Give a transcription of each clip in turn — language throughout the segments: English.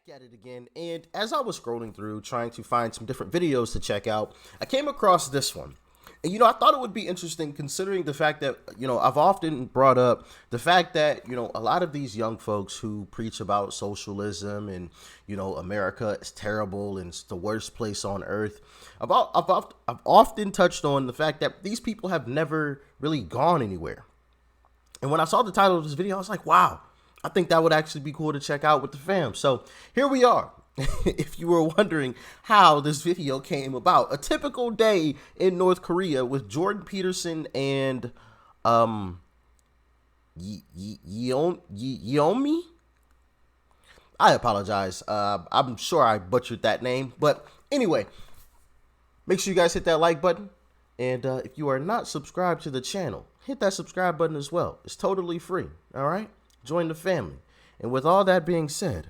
At it again, and as I was scrolling through trying to find some different videos to check out, I came across this one. And I thought it would be interesting considering the fact that, I've often brought up the fact that, a lot of these young folks who preach about socialism and, America is terrible and it's the worst place on earth. I've often touched on the fact that these people have never really gone anywhere. And when I saw the title of this video, I was like, wow, I think that would actually be cool to check out with the fam. So here we are. If you were wondering how this video came about, a typical day in North Korea with Jordan Peterson and Yeomi. I apologize. I'm sure I butchered that name, but anyway, make sure you guys hit that like button, and if you are not subscribed to the channel, hit that subscribe button as well. It's totally free. All right, join the family. And with all that being said,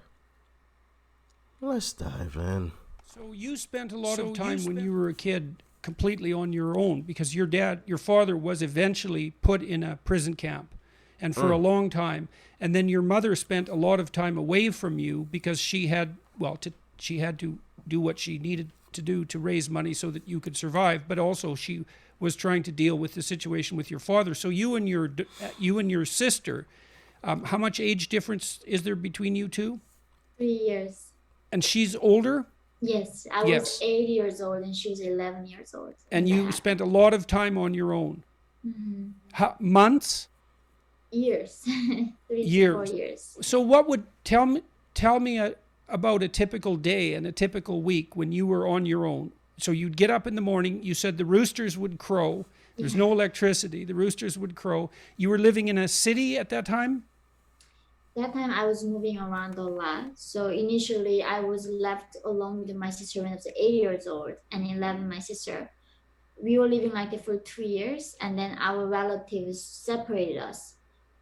let's dive in. So you spent a lot of time when you were a kid completely on your own because your father was eventually put in a prison camp and for a long time. And then your mother spent a lot of time away from you because she had to do what she needed to do to raise money so that you could survive. But also she was trying to deal with the situation with your father. So you and your sister, how much age difference is there between you two? 3 years. And she's older? Yes, I was 8 years old and she was 11 years old. And you spent a lot of time on your own? Mm-hmm. Months? Years. 3 to 4 years. So what would, tell me about a typical day and a typical week when you were on your own. So you'd get up in the morning, you said the roosters would crow. There's no electricity, the roosters would crow. You were living in a city at that time? That time I was moving around a lot. So initially I was left alone with my sister when I was 8 years old and 11, my sister. We were living like that for 2 years and then our relatives separated us.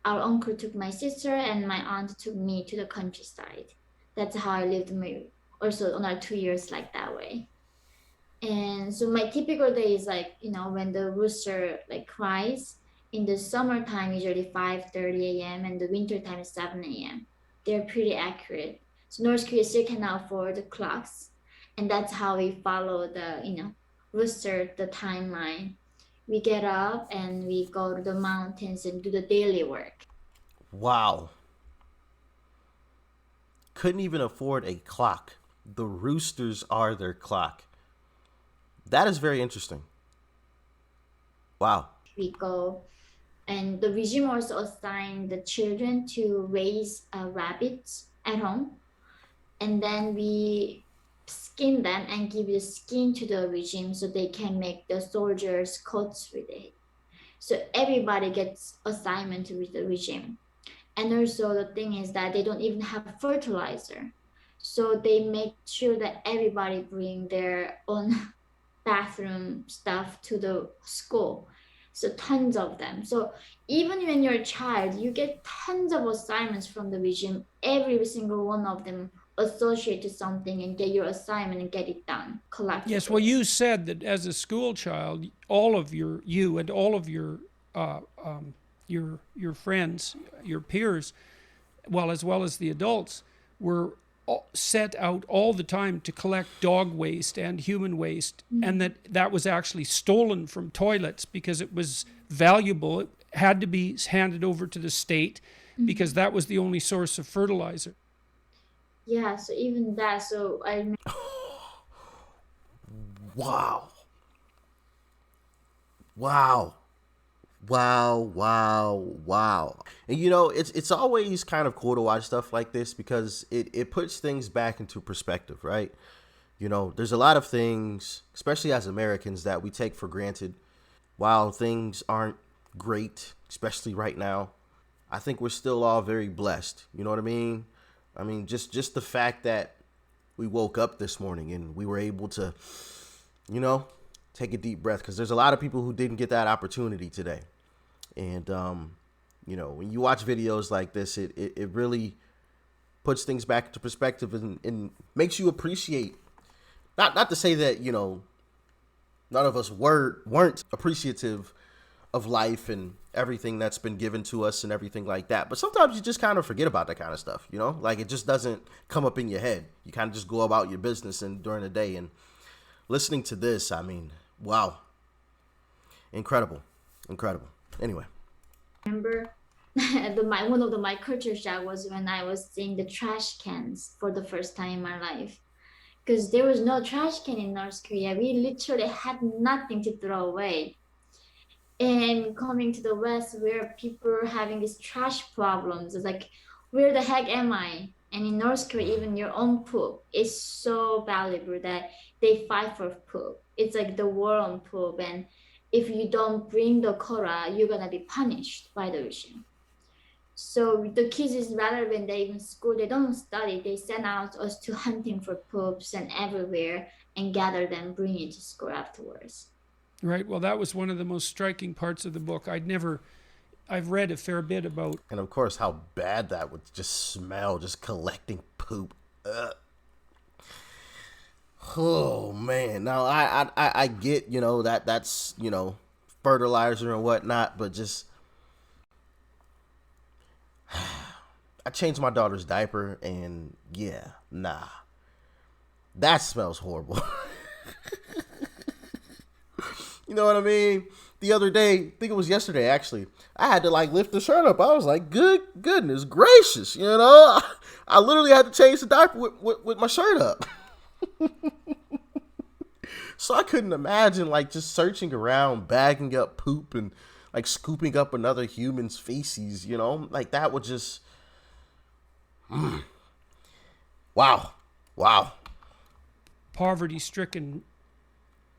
Our uncle took my sister and my aunt took me to the countryside. That's how I lived also another 2 years like that way. And so my typical day is like, when the rooster cries. In the summertime, usually 5:30 a.m. and the winter time is 7 a.m. They're pretty accurate. So North Korea still cannot afford the clocks. And that's how we follow the, rooster, the timeline. We get up and we go to the mountains and do the daily work. Wow. Couldn't even afford a clock. The roosters are their clock. That is very interesting. Wow. We go. And the regime also assigned the children to raise rabbits at home. And then we skin them and give the skin to the regime so they can make the soldiers' coats with it. So everybody gets assignment with the regime. And also the thing is that they don't even have fertilizer. So they make sure that everybody bring their own bathroom stuff to the school. So tons of them. So even when you're a child, you get tons of assignments from the regime. Every single one of them associate to something and get your assignment and get it done collectively. Yes, well, you said that as a school child, all of your friends, your peers, as well as the adults, were set out all the time to collect dog waste and human waste, and that was actually stolen from toilets because it was valuable. It had to be handed over to the state because that was the only source of fertilizer. Yeah, so even that, Wow. And it's always kind of cool to watch stuff like this because it puts things back into perspective, right? There's a lot of things, especially as Americans, that we take for granted. While things aren't great, especially right now, I think we're still all very blessed. You know what I mean? I mean, just the fact that we woke up this morning and we were able to, take a deep breath, because there's a lot of people who didn't get that opportunity today. And, when you watch videos like this, it really puts things back into perspective and makes you appreciate, not to say that, none of us weren't appreciative of life and everything that's been given to us and everything like that. But sometimes you just kind of forget about that kind of stuff, you know, like it just doesn't come up in your head. You kind of just go about your business and during the day. And listening to this, I mean, wow. Incredible. Anyway. Remember one of my culture shock was when I was seeing the trash cans for the first time in my life. Because there was no trash can in North Korea. We literally had nothing to throw away. And coming to the West, where people are having these trash problems, it's like, where the heck am I? And in North Korea, even your own poop is so valuable that they fight for poop. It's like the war on poop. And if you don't bring the quota, you're gonna be punished by the regime. So the kids is rather when they in school, they don't study. They send out us to hunting for poops and everywhere and gather them, bring it to school afterwards. Right. Well, that was one of the most striking parts of the book. I've read a fair bit about. And of course, how bad that would just smell, just collecting poop. Ugh. Oh man. Now I get, you know, that's, you know, fertilizer and whatnot, but just I changed my daughter's diaper and yeah, nah. That smells horrible. You know what I mean? The other day, I think it was yesterday actually, I had to like lift the shirt up. I was like, goodness gracious, you know? I literally had to change the diaper with my shirt up. So I couldn't imagine like just searching around, bagging up poop and like scooping up another human's feces, you know? Like that would just Wow. Poverty-stricken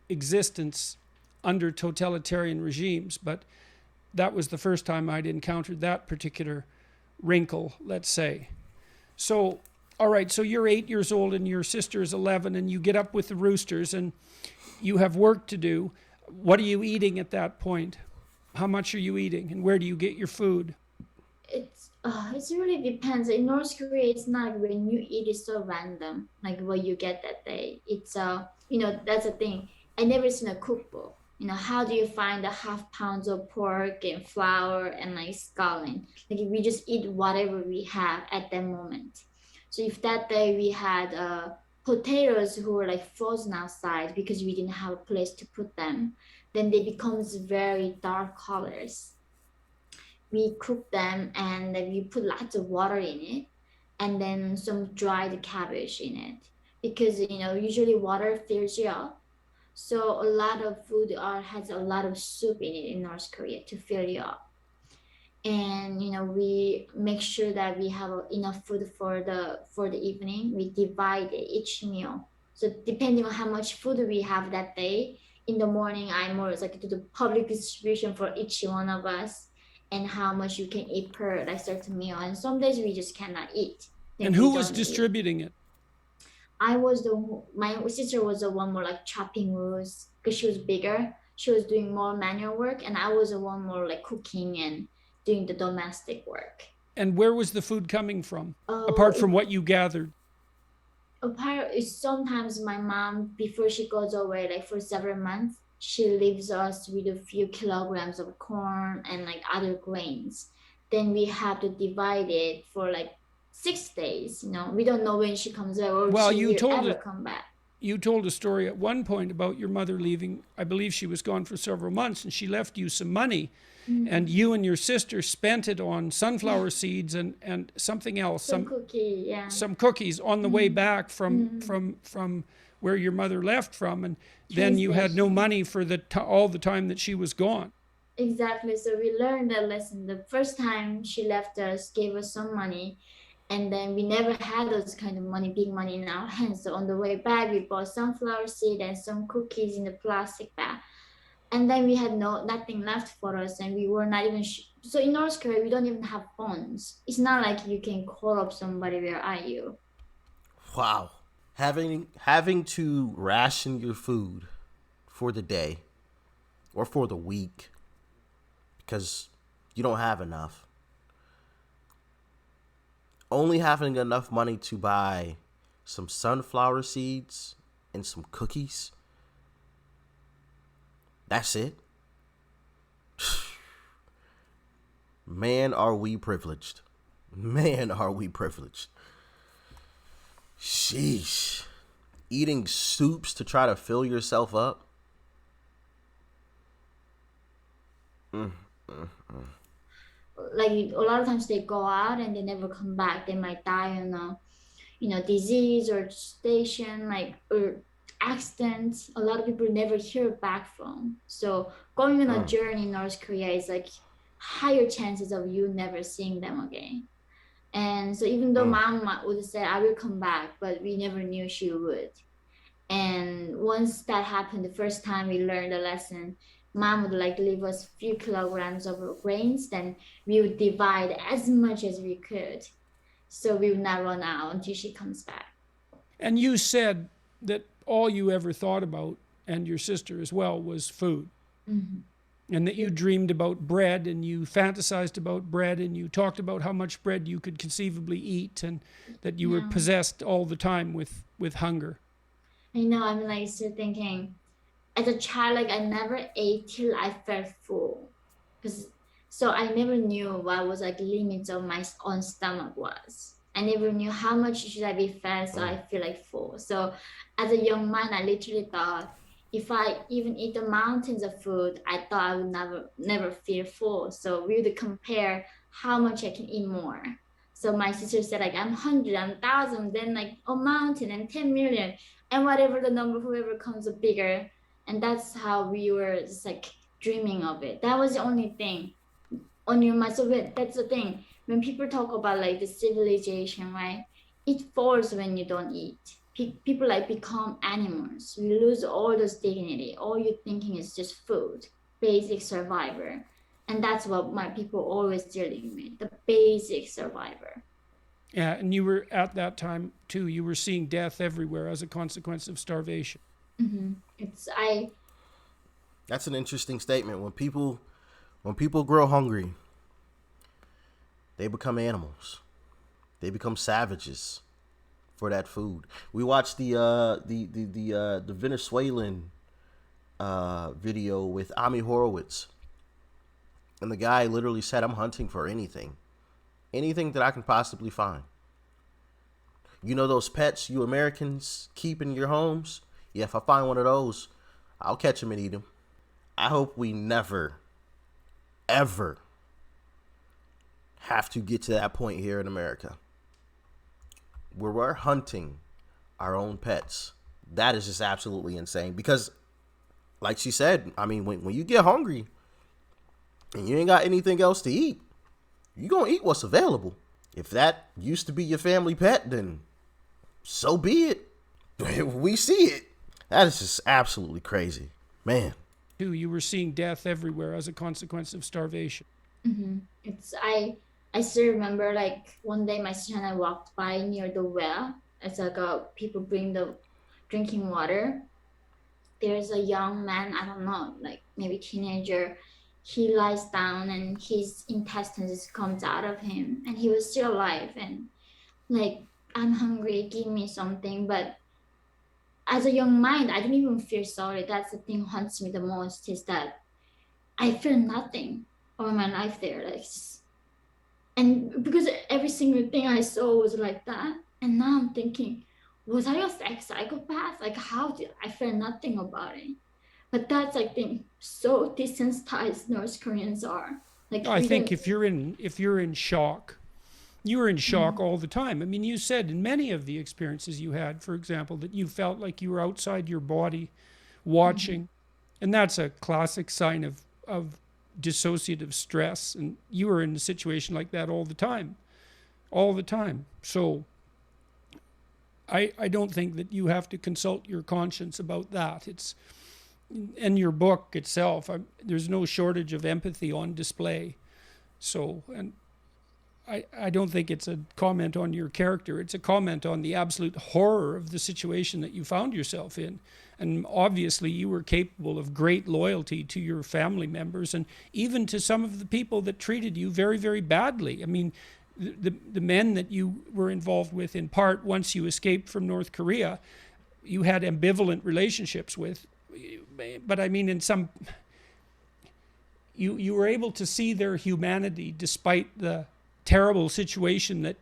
existence under totalitarian regimes, but that was the first time I'd encountered that particular wrinkle, let's say. So, all right, so you're 8 years old and your sister is 11 and you get up with the roosters and you have work to do. What are you eating at that point? How much are you eating and where do you get your food? It really depends. In North Korea, it's not like when you eat, it's so random, like what you get that day. It's that's the thing. I never seen a cookbook. You know, how do you find the half pounds of pork and flour and like scallion? Like we just eat whatever we have at that moment. So if that day we had potatoes who were like frozen outside because we didn't have a place to put them, then they becomes very dark colors. We cook them and then we put lots of water in it and then some dried cabbage in it because usually water fills you up, so a lot of food has a lot of soup in it in North Korea to fill you up. And we make sure that we have enough food for the evening. We divide each meal, so depending on how much food we have that day, in the morning I more like to do public distribution for each one of us and how much you can eat per like certain meal. And some days we just cannot eat. And who was distributing it? My sister was the one more like chopping wood because she was bigger. She was doing more manual work, and I was the one more like cooking and doing the domestic work. And where was the food coming from, apart from what you gathered? Sometimes my mom, before she goes away, like for several months, she leaves us with a few kilograms of corn and like other grains. Then we have to divide it for like 6 days. We don't know when she comes back or well, she will ever come back. You told a story at one point about your mother leaving. I believe she was gone for several months and she left you some money. Mm-hmm. And you and your sister spent it on sunflower seeds and something else. Some cookies on the way back from where your mother left from. And then you had no money for all the time that she was gone. Exactly. So we learned that lesson. The first time she left us, gave us some money. And then we never had those kind of money, big money in our hands. So on the way back, we bought sunflower seed and some cookies in the plastic bag. And then we had nothing left for us, and we were not even. So in North Korea, we don't even have phones. It's not like you can call up somebody. Where are you? Wow, having to ration your food for the day or for the week because you don't have enough. Only having enough money to buy some sunflower seeds and some cookies. That's it. Man, are we privileged. Man, are we privileged. Sheesh. Eating soups to try to fill yourself up. Like a lot of times they go out and they never come back. They might die on a disease or station, like, or accidents. A lot of people never hear back from. So going on a journey in North Korea is like higher chances of you never seeing them again. And so even though mom would say, I will come back, but we never knew she would. And once that happened, the first time we learned the lesson, mom would like leave us few kilograms of grains, then we would divide as much as we could. So we would not run out until she comes back. And you said that all you ever thought about, and your sister as well, was food. And that you dreamed about bread, and you fantasized about bread, and you talked about how much bread you could conceivably eat, and that you were possessed all the time with hunger. I know, I'm like still thinking, as a child, like I never ate till I felt full. So I never knew what was like limits of my own stomach was. I never knew how much should I be fed so I feel like full. So as a young man, I literally thought, if I even eat the mountains of food, I thought I would never feel full. So we would compare how much I can eat more. So my sister said, like, I'm 100, I'm 1,000, then like a mountain and 10 million, and whatever the number, whoever comes up bigger. And that's how we were just like dreaming of it. That was the only thing on your mind. So that's the thing. When people talk about like the civilization, right? It falls when you don't eat. People like become animals. You lose all those dignity. All you're thinking is just food, basic survivor. And that's what my people always dealing with, the basic survivor. Yeah, and you were at that time too, you were seeing death everywhere as a consequence of starvation. That's an interesting statement. When people grow hungry, they become animals. They become savages for that food. We watched the Venezuelan video with Ami Horowitz, and the guy literally said, "I'm hunting for anything that I can possibly find." You know those pets you Americans keep in your homes? Yeah, if I find one of those, I'll catch them and eat them. I hope we never, ever have to get to that point here in America where we're hunting our own pets. That is just absolutely insane. Because, like she said, I mean, when you get hungry and you ain't got anything else to eat, you're going to eat what's available. If that used to be your family pet, then so be it. We see it. That is just absolutely crazy. Man. You were seeing death everywhere as a consequence of starvation. I still remember, like, one day my sister and I walked by near the well. It's like people bring the drinking water. There's a young man, I don't know, like maybe teenager. He lies down and his intestines just comes out of him, and he was still alive. And like, I'm hungry, give me something. But as a young mind, I didn't even feel sorry. That's the thing haunts me the most, is that I feel nothing all my life there. Like, and because every single thing I saw was like that, and now I'm thinking, was I a psychopath? Like, how did I feel nothing about it? But that's, I think, so desensitized North Koreans are. Like, I think if you're in shock, you were in shock all the time. I mean, you said in many of the experiences you had, for example, that you felt like you were outside your body watching. And that's a classic sign of dissociative stress. And you were in a situation like that all the time. All the time. So I don't think that you have to consult your conscience about that. It's in your book itself. There's no shortage of empathy on display. So, and I don't think it's a comment on your character. It's a comment on the absolute horror of the situation that you found yourself in. And obviously you were capable of great loyalty to your family members, and even to some of the people that treated you very, very badly. I mean, the men that you were involved with, in part, once you escaped from North Korea, you had ambivalent relationships with. But I mean, you were able to see their humanity despite the terrible situation that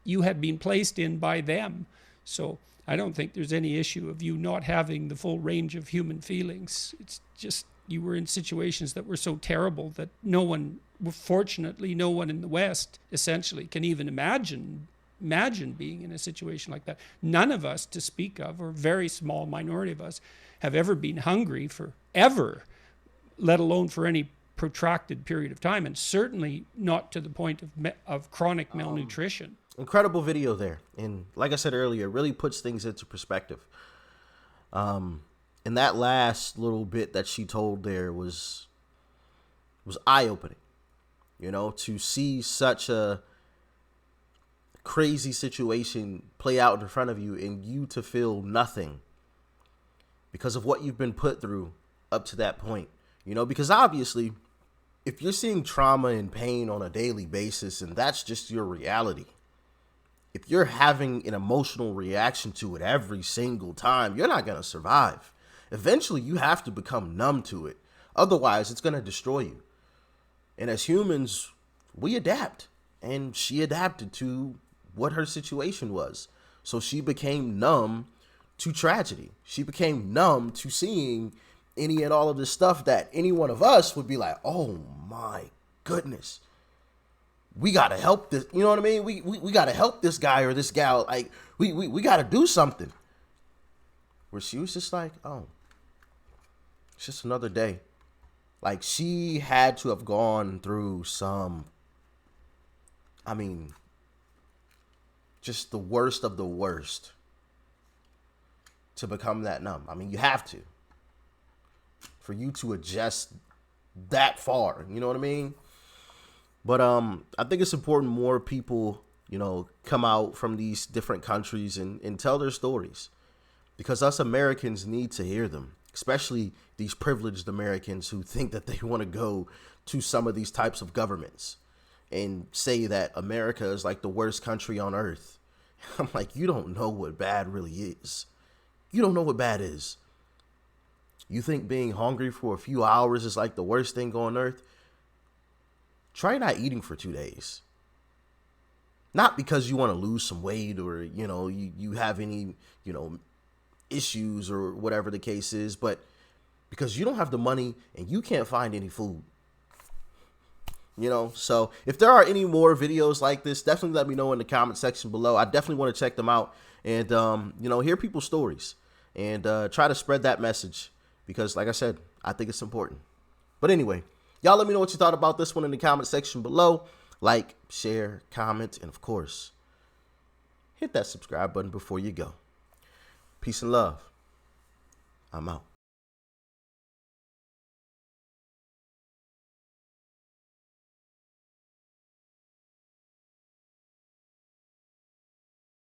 you had been placed in by them. So I don't think there's any issue of you not having the full range of human feelings. It's just you were in situations that were so terrible that no one, fortunately, no one in the West essentially can even imagine being in a situation like that. None of us, to speak of, or a very small minority of us, have ever been hungry forever, let alone for any protracted period of time, and certainly not to the point of chronic malnutrition. Incredible video there, and like I said earlier, it really puts things into perspective. And that last little bit that she told there was eye-opening, to see such a crazy situation play out in front of you and you to feel nothing because of what you've been put through up to that point. Because obviously if you're seeing trauma and pain on a daily basis and that's just your reality, if you're having an emotional reaction to it every single time, you're not going to survive. Eventually you have to become numb to it. Otherwise it's going to destroy you. And as humans, we adapt, and she adapted to what her situation was. So she became numb to tragedy. She became numb to seeing any and all of this stuff that any one of us would be like, oh my goodness, we got to help this. You know what I mean? We got to help this guy or this gal. Like we got to do something. Where she was just like, oh, it's just another day. Like she had to have gone through just the worst of the worst to become that numb. You have to. For you to adjust that far, you know what I mean? But I think it's important more people, come out from these different countries and tell their stories. Because us Americans need to hear them. Especially these privileged Americans who think that they want to go to some of these types of governments and say that America is like the worst country on earth. I'm like, you don't know what bad really is. You don't know what bad is. You think being hungry for a few hours is like the worst thing on earth? Try not eating for 2 days. Not because you want to lose some weight or, you have any, issues or whatever the case is, but because you don't have the money and you can't find any food. So if there are any more videos like this, definitely let me know in the comment section below. I definitely want to check them out and, hear people's stories and try to spread that message because, like I said, I think it's important. But anyway, y'all let me know what you thought about this one in the comment section below. Like, share, comment, and of course, hit that subscribe button before you go. Peace and love. I'm out.